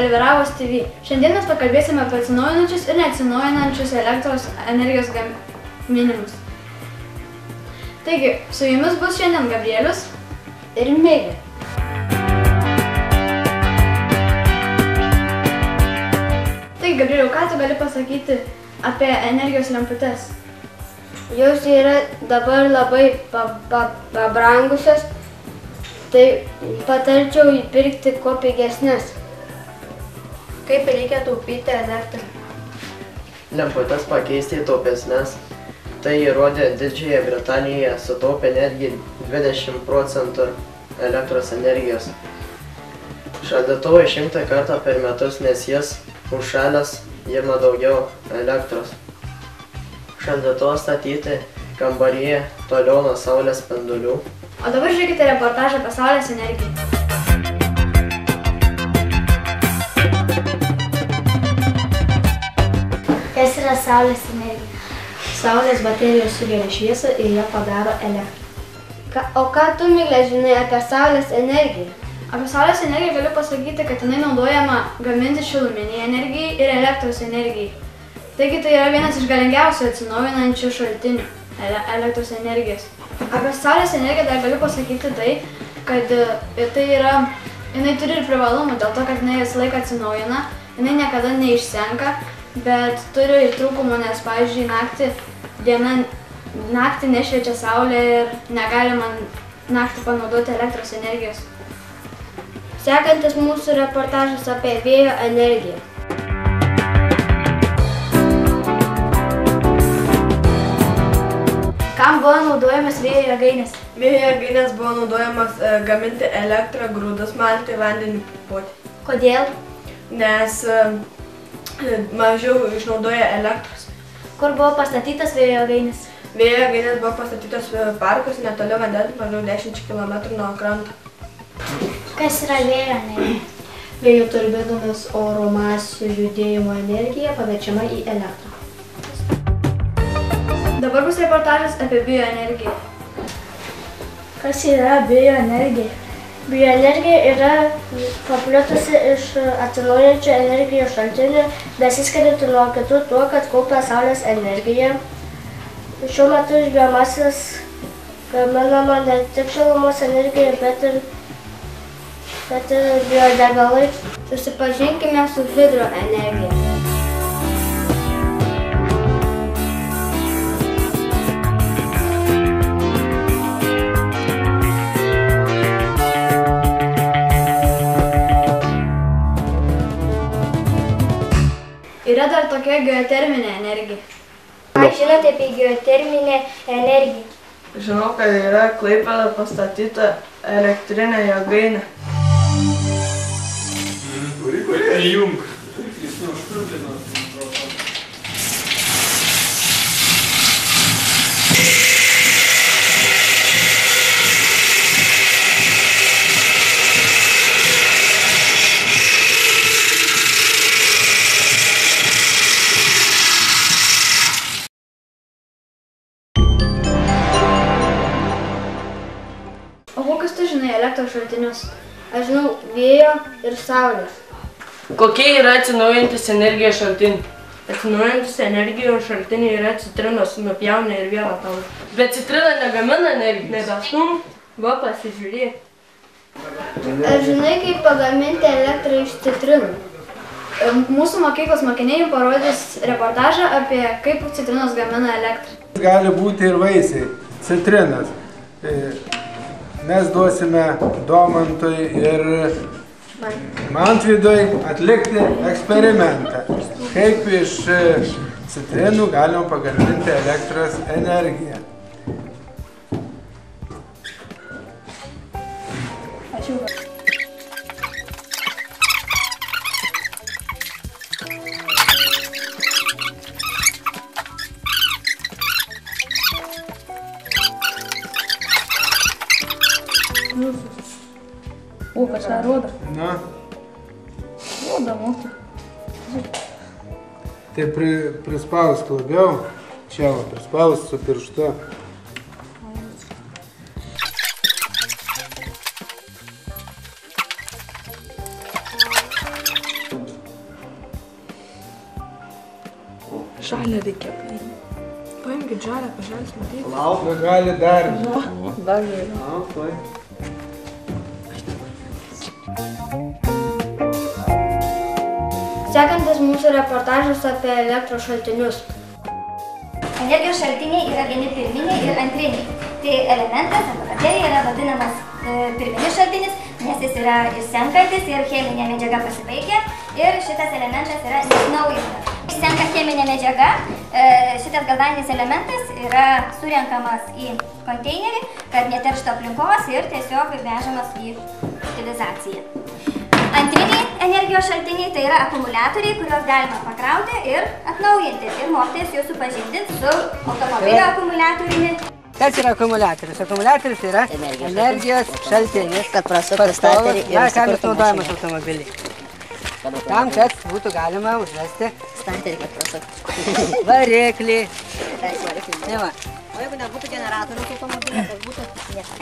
Elviravos TV. Šiandien mes pakalbėsime apie atsinaujinančius ir neatsinaujinančius elektros energijos gaminimus. Taigi, su jumis bus šiandien Gabrielius ir Meilė. Taigi, Gabrieliau, ką tu gali pasakyti apie energijos lemputes? Jos yra dabar labai pabrangusios, tai patarčiau įpirkti kuo pigesnės. Kaip reikia taupyti elektrą? Lemputes pakeisti į taupesnes. Tai įrodė Didžiąją Britanijoje, sutaupė netgi 20% elektros energijos. Šaldytuvą 100 kartą per metus, nes jis užšalęs ima daugiau elektros. Šaldytuvą statyti kambaryje toliau nuo saulės spindulių. O dabar žiūrėkite reportažą apie saulės energiją. Kas yra saulės energija? Saulės baterijos sugeria šviesą ir jie padaro elektrą. O ką tu, Miglė, žinai apie saulės energiją? Apie saulės energiją galiu pasakyti, kad jinai naudojama gaminti šiluminiai energijai ir elektros energijai. Taigi tai yra vienas iš galingiausių atsinaujinančių šaltinių elektros energijos. Apie saulės energiją dar galiu pasakyti tai, kad jinai turi ir privalumų, dėl to, kad jinai visą laiką atsinaujina, jinai niekada neišsenka, bet turi ir trūkumų, nes, pavyzdžiui, naktį nešviečia saulė ir negalima naktį panaudoti elektros energijos. Sekantis mūsų reportažas apie vėjo energiją. Kam buvo naudojamas vėjo jėgainės? Vėjo jėgainės buvo naudojamas gaminti elektrą, grūdus malti, vandenį pumpuoti. Kodėl? Nes mažiau išnaudoja elektros. Kur buvo pastatytas vėjo jėgainės? Vėjo jėgainės buvo pastatytos parkus netoli vandens, maždaug 10 km nuo kranto. Kas yra vėjo energija? Vėjo turbinomis oro masių judėjimo energija paverčiama į elektrą. Dabar bus reportažas apie bioenergiją. Kas yra bioenergija? Bioenergija yra paplitusi iš atsinaujinančių energijos šaltinių, besiskirianti nuo kitų tuo, kad kaupia saulės energiją. Šiuo metu iš biomasės gaminama ne tik šilumos energija, bet ir biodegalai. Susipažinkime su hidroenergija. Yra dar tokia geoterminė energija. Ką žinote apie geoterminę energiją? Žinau, kad yra Klaipėdoje pastatyta elektrinė jėgainė. Kurie įjung? O kokius tu žinai elektros šaltinius? Aš žinau vėjo ir saulės. Kokie yra atsinaujinantys energijos šaltiniai? Atsinaujinantys energijos šaltiniai yra citrinos, nupjauna ir vėl atauga. Bet citrina negamina energijos. Nebestum, va pasižiūrėk. Ar žinai, kaip pagaminti elektrą iš citrinų? Mūsų mokyklos mokiniai jums parodys reportažą apie kaip citrinos gamina elektrą. Gali būti ir vaisiai, citrinas. Mes duosime Domantui ir Mantvydui atlikti eksperimentą, kaip iš citrinų galima pagaminti elektros energiją. O, kažką rodo. Na, Rodo mūsų. tai prispausk labiau, čia prispausk su pirštu. žalę reikia paimti. Paimkit žalę, pažalis matyti. Lauk. Nu, gali dar. Dar geriau. Lauk, tuoj. Sekantis mūsų reportažas apie elektros šaltinius. Energijos šaltiniai yra vieni pirminiai ir antriniai. Tai elementas arba baterija yra vadinamas pirminis šaltinis, nes jis yra išsenkantis ir cheminė medžiaga pasibaigia ir šitas elementas yra neatnaujintas. Išsenka cheminė medžiaga, šitas galvaninis elementas yra surenkamas į konteinerį, kad neterštų aplinkos ir tiesiog vežamas į utilizaciją. Antriniai energijos šaltiniai tai yra akumuliatoriai, kuriuos galima pakrauti ir atnaujinti. Ir mokytojas jūs supažindins su automobilio akumuliatoriumi. Kas yra akumuliatorius? Akumuliatorius yra energijos šaltinis, kad prasuktų starterį ir kuris naudojamas automobilį. Tam, kad būtų galima užvesti starterį, kad prasuktų variklį. Tai va. O jeigu nebūtų generatorius automobilį, tai būtų nieko.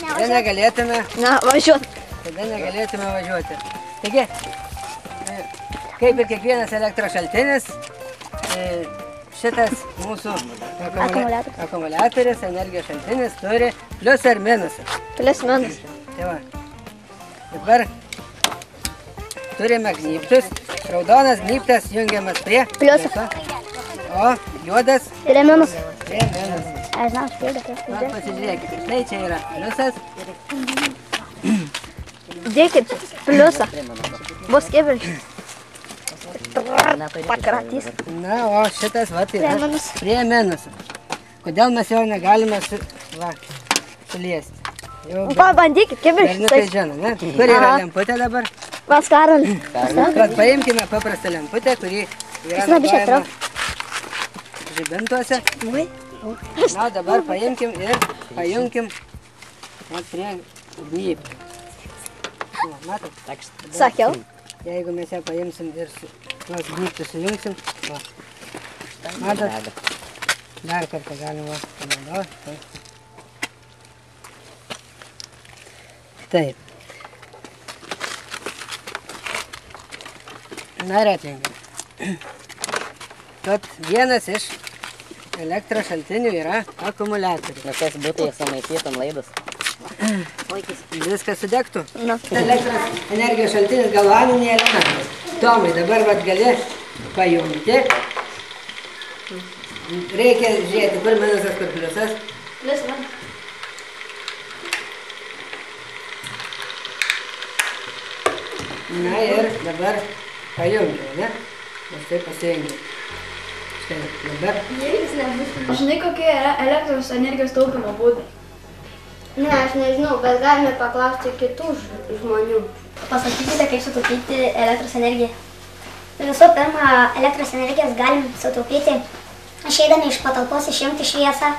Tada negalėtume... Tada negalėtume važiuoti. Taigi, kaip ir kiekvienas elektros šaltinis, šitas mūsų akumuliatorius, energijos šaltinis turi pliusą ir minusą. Plius minus. Tai va. Dabar turime gnybtus. Raudonas gnybtas jungiamas prie pliuso, o juodas Prie minus. prie minuso. Aš žinau, štai. Pasižiūrėkite, štai čia yra pliusas. Dėkit pliusą. Bus kiviršis. Pakratys. Na, o šitas vat yra prie minuso. Kodėl mes jo negalime suliesti? Pabandykit, kiviršis. Berniukai žino, ne? Kur yra lemputė dabar? Pas karalį. Tad paimkime paprastą lemputę, kuri yra naudojama žibintuose. Na, dabar paimkim ir pajungkim prie gnybtų. Matot? Sakiau. Jeigu mes ją paimsim ir tuos gnybtus sujungsim, matot? Dar kartą galima panaudoti. Taip. Na ir atjungiam. Tad vienas iš elektros šaltinių yra akumuliatorius. Nu kas būtų, jie samaitytum laidus. Viskas sudegtų? Elektros energijos šaltinis galvaniniai elementai. Tomai, dabar vat gali pajungti. Reikia žiūrėti, kur minusas, kur pliusas. Plius minus. Na ir dabar pajungiau, ne? Aš taip pasijungiau. Štai, dabar. Žinai, kokie yra elektros energijos taupimo būdai? Ne, aš nežinau, bet galime paklausti kitų žmonių. Pasakykite, kaip sutaupyti elektros energiją. Visų pirma, elektros energijos galim sutaupyti išeidami iš patalpos, išjungti šviesą,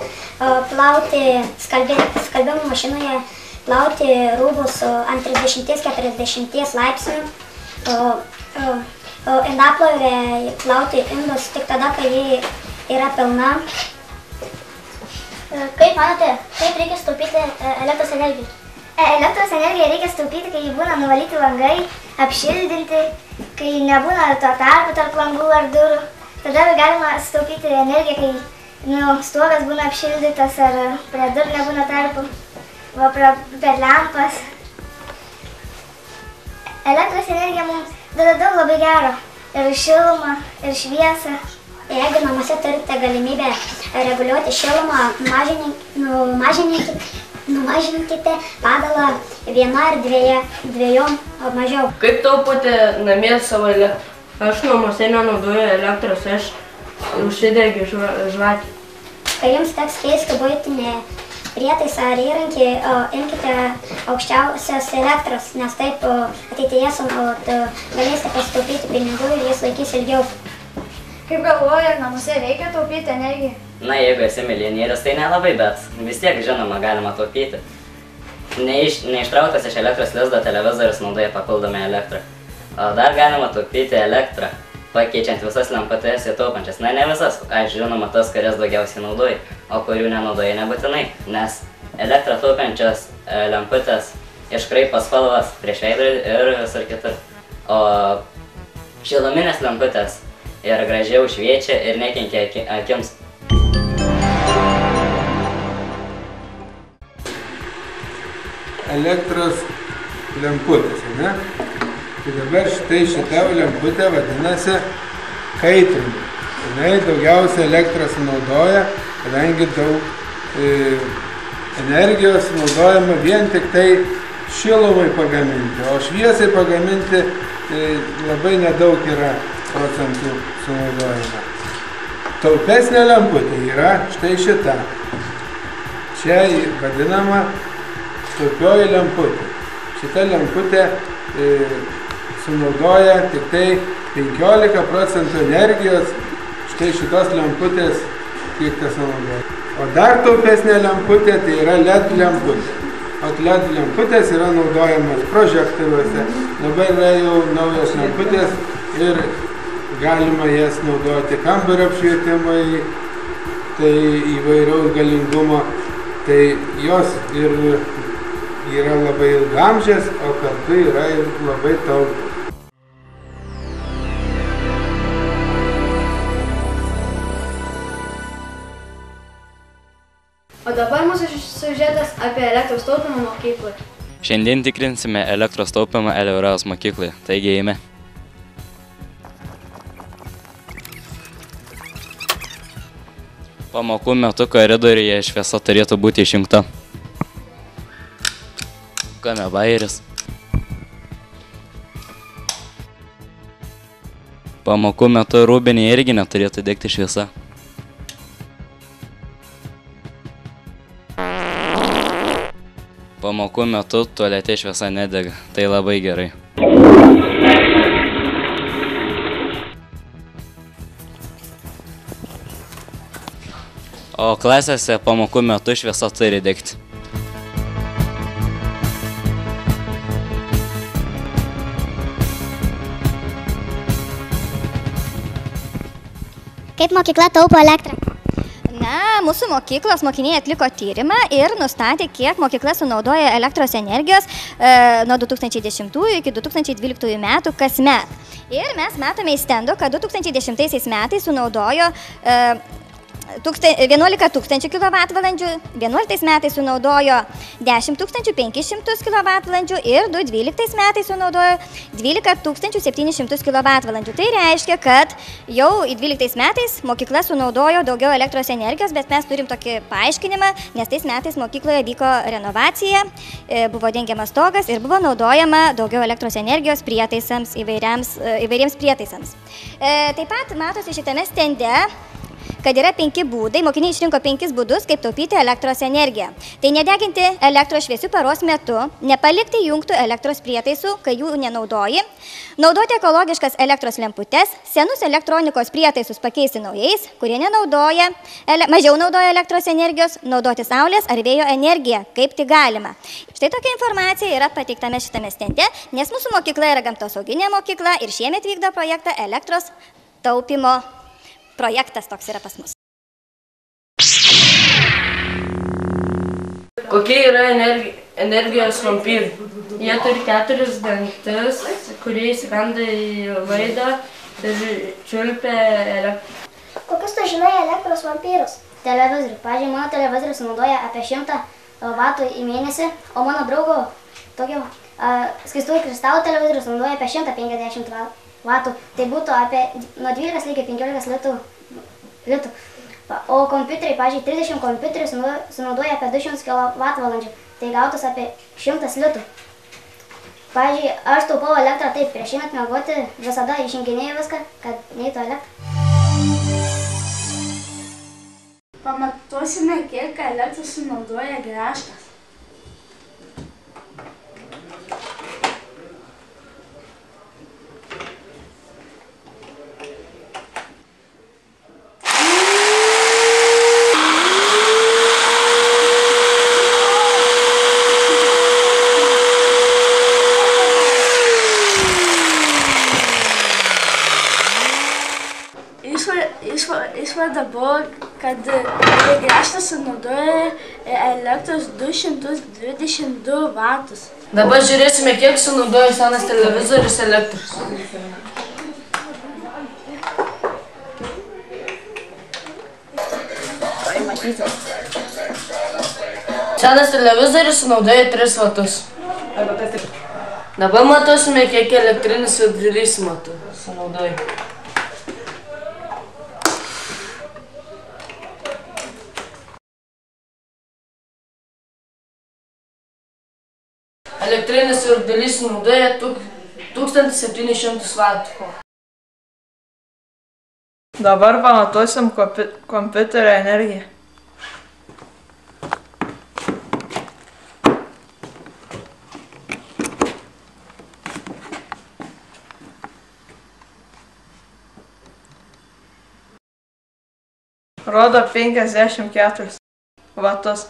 plauti skalbimo mašinoje, plauti rūbus ant 30-40 laipsnių, indaplovę plauti indus tik tada, kai ji yra pilna. Kaip manote, kaip reikia sutaupyti elektros energiją? Elektros energiją reikia sutaupyti, kai būna nuvalyti langai, apšildinti, kai nebūna to tarpų tarp langų ar durų. Tada galima sutaupyti energiją, kai stogas būna apšildytas ar prie durų nebūna tarpų, va per lempas. Elektros energija mums duoda daug labai gero. Ir šilumą, ir šviesą. Jeigu namuose turite galimybę reguliuoti šilumą, numažinkite padalą 1 ar 2 mažiau. Kaip taupote namie savo elektrą? Aš namuose nenaudoju elektros, aš užsidegiu žvakį. Kai jums teks keisti buitinį prietaisą ar įrankį, imkite aukščiausios elektros, nes taip ateityje galėsite pasitaupyti pinigų ir jis laikys ilgiau. Kaip galvoji, ar namuose reikia taupyti energiją? Na, jeigu esi milijonierius, tai nelabai, bet vis tiek, žinoma, galima taupyti. Neištrauktas iš elektros lizdo televizorius naudoja papildomą elektrą. O dar galima taupyti elektrą, pakeičiant visas lemputes į taupančias. Na, ne visas, aš žinoma, tas, kurias daugiausiai naudoji, o kurių nenaudoji nebūtinai, nes elektrą taupančias lemputės iškraipo spalvas prieš veidrodį ir visur kitur. O šiluminės lemputės ir gražiau šviečia ir nekenkia akims. Elektros lemputės, ne? Tai dabar šita lemputė vadinasi kaitrinė. Jinai daugiausia elektros naudoja, kadangi daug energijos naudojama vien tik tai šilumai pagaminti, o šviesai pagaminti labai nedaug yra procentų sunaudojama. Taupesnė lemputė yra štai šita. Čia vadinama taupioji lemputė. Šita lemputė sunaudoja tik tai 15% energijos, štai šitos lemputės kiek tas sunaudoja. O dar taupesnė lemputė tai yra LED lemputė. O LED lemputės yra naudojamas prožektoriuose. Dabar yra jau naujos lemputės ir galima jas naudoti kambario apšvietimui, tai įvairaus galingumo. Tai jos ir yra labai ilgamžės, o kartu yra ir labai taupios. O dabar mūsų siužetas apie elektros taupymą mokykloje. Šiandien tikrinsime elektros taupymą Eleviraus mokykloje, taigi eime. Pamokų metu koridoriuje šviesa turėtų būti išjungta. Kame bairis. Pamokų metu rūbinėje irgi neturėtų degti šviesa. Pamokų metu tualete šviesa nedega, tai labai gerai. O klasėse pamokų metu šviesa turi degti. Kaip mokykla taupo elektrą? Na, mūsų mokyklos mokiniai atliko tyrimą ir nustatė, kiek mokykla sunaudoja elektros energijos nuo 2010 iki 2012 metų kasmet. Ir mes matome į stendo, kad 2010 metais sunaudojo 11 tūkstančių kWh, 11 metais sunaudojo 10 500 kWh ir 2012 metais sunaudojo 12 700 kWh. Tai reiškia, kad jau 2012 metais mokykla sunaudojo daugiau elektros energijos, bet mes turim tokį paaiškinimą, nes tais metais mokykloje vyko renovacija, buvo dengiamas stogas ir buvo naudojama daugiau elektros energijos prietaisams, įvairiems prietaisams. Taip pat matosi šitame stende, kad yra 5 būdai, mokiniai išrinko 5 būdus, kaip taupyti elektros energiją. Tai nedeginti elektros šviesių paros metu, nepalikti įjungtų elektros prietaisų, kai jų nenaudoji, naudoti ekologiškas elektros lemputes, senus elektronikos prietaisus pakeisti naujais, kurie mažiau naudoja elektros energijos, naudoti saulės ar vėjo energiją, kaip tik galima. Štai tokia informacija yra pateiktame šitame stende, nes mūsų mokykla yra gamtosauginė mokykla ir šiemet vykdo projektą elektros taupymo projektas toks yra pas mus. Kokie yra energijos vampyrai? Jie turi 4 dantis, kurie įsikanda į laidą ir čiulpia elektrą. Kokius tu žinai elektros vampyrus? Televizorių. Pavyzdžiui, mano televizorius naudoja apie 100 vatų į mėnesį, o mano draugo tokio skaistųjų kristalų televizorius naudoja apie 150 vatų. Tai būtų apie nuo 12 iki 15 litų. O kompiuteriai, pavyzdžiui, 30 kompiuterių sunaudoja apie 200 kWh. Tai gautus apie 100 litų. Pavyzdžiui, aš taupau elektrą taip, prieš einant miegoti visada išjunginėju viską, kad neitų elektrą. Pamatuosime, kiek elektros sunaudoja grąžtas. Išvada buvo, kad grąžtas sunaudoja elektros 222 vatus. Dabar žiūrėsime, kiek sunaudoja senas televizorius elektros. pasakyti. Senas televizorius sunaudoja 3 vatus. Dabar matosime, kiek elektrinis siurblys sunaudoja. Elektrinis siurblys sunaudoja 1700 vatų. Dabar pamatuosim kompiuterio energiją. Rodo 54 vatus.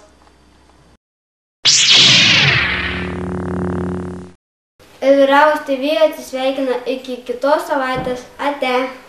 Elvyravos TV atsisveikina iki kitos savaitės. Ate.